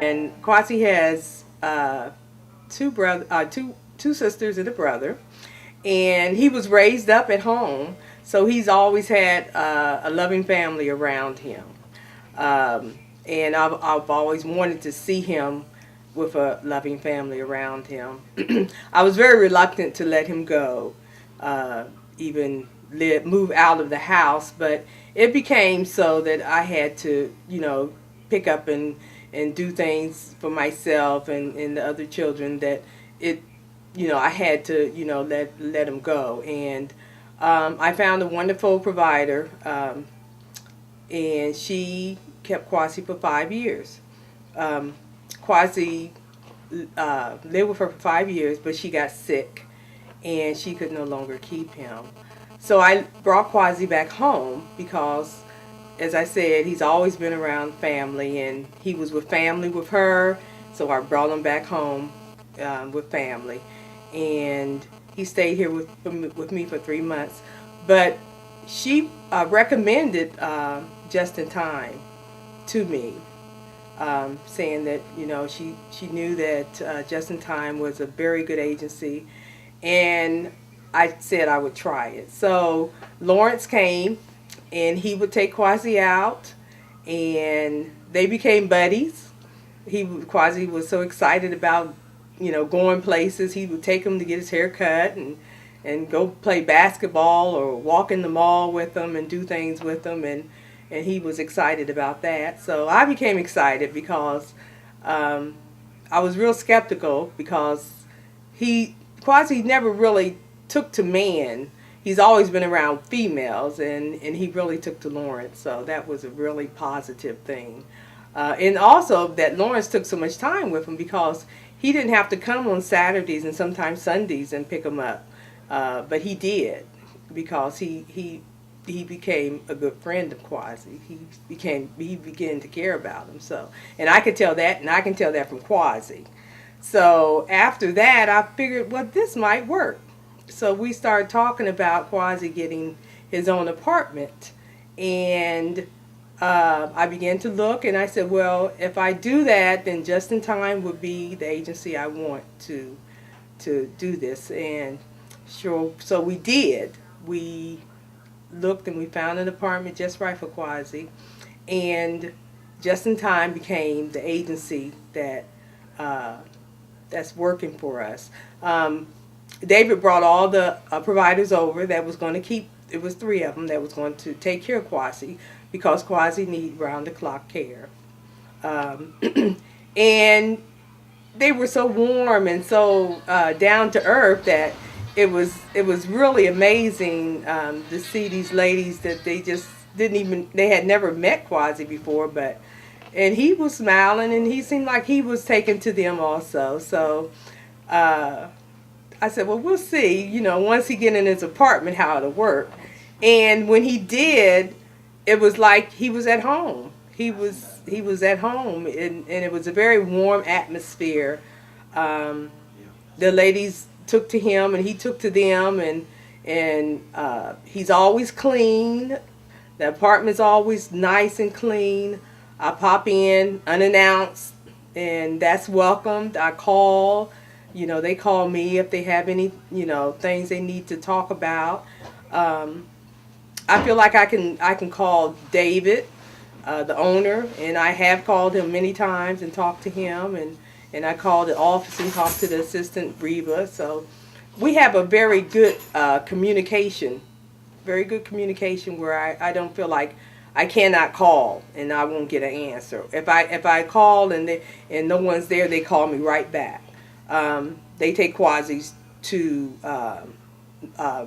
And Kwasi has two sisters and a brother, and he was raised up at home, so he's always had a loving family around him. And I've always wanted to see him with a loving family around him. I was very reluctant to let him go, even move out of the house, but it became so that I had to, pick up and do things for myself and the other children that it, I had to, let him go. And I found a wonderful provider, and she kept Kwasi for 5 years. Kwasi lived with her for 5 years, but she got sick and she could no longer keep him. So I brought Kwasi back home because, as I said, he's always been around family, and he was with family with her. So I brought him back home with family, and he stayed here with me for 3 months. But she recommended Just in Time to me, saying that she knew that Just in Time was a very good agency, and I said I would try it. So Lawrence came, and he would take Kwasi out, and they became buddies. Kwasi was so excited about going places. He would take him to get his hair cut and go play basketball or walk in the mall with them and do things with them, and he was excited about that. So I became excited because I was real skeptical because Kwasi never really took to men. He's always been around females, and he really took to Lawrence. So that was a really positive thing. And also that Lawrence took so much time with him because he didn't have to come on Saturdays and sometimes Sundays and pick him up. But he did, because he became a good friend of Kwasi. He began to care about him. So, and I could tell that, and I can tell that from Kwasi. So after that, I figured, well, this might work. So we started talking about Kwasi getting his own apartment, and I began to look, and I said, well, if I do that, then Just in Time would be the agency I want to do this. And sure, so we did. We looked and we found an apartment just right for Kwasi, and Just in Time became the agency that's working for us. David brought all the providers over that was going to keep, it was 3 of them that was going to take care of Kwasi, because Kwasi needed round-the-clock care. And they were so warm and so down to earth that it was really amazing to see these ladies that they just they had never met Kwasi before, and he was smiling, and he seemed like he was taken to them also. So I said, well, we'll see, once he get in his apartment, how it'll work. And when he did, it was like he was at home. He was at home, and it was a very warm atmosphere. The ladies took to him, and he took to them, and he's always clean. The apartment's always nice and clean. I pop in unannounced, and that's welcomed. I call. They call me if they have any, things they need to talk about. I feel like I can call David, the owner, and I have called him many times and talked to him, and I called the office and talked to the assistant Reba. So we have a very good communication, where I don't feel like I cannot call and I won't get an answer. If I call and no one's there, they call me right back. They take Kwasi's to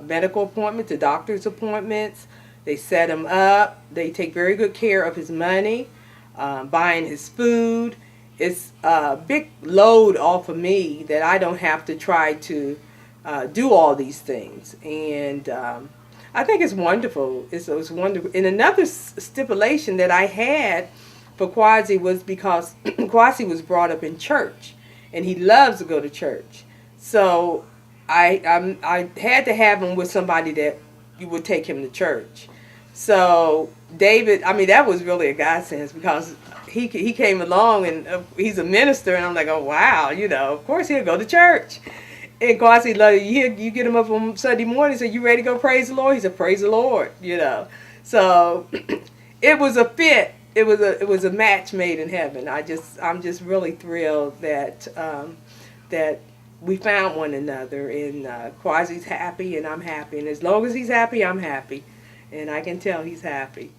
medical appointments, to doctor's appointments. They set him up. They take very good care of his money, buying his food. It's a big load off of me that I don't have to try to do all these things. And I think it's wonderful. It's wonderful. And another stipulation that I had for Kwasi was because Kwasi was brought up in church, and he loves to go to church. So I had to have him with somebody that you would take him to church. So David, I mean, that was really a godsend because he came along and he's a minister, and I'm like, oh wow, you know, of course he'll go to church. And Quasi, like, you get him up on Sunday morning, say, you ready to go praise the Lord? He said, praise the Lord, you know. So it was a fit. It was a match made in heaven. I'm just really thrilled that that we found one another, and Quasi's happy and I'm happy, and as long as he's happy, I'm happy, and I can tell he's happy.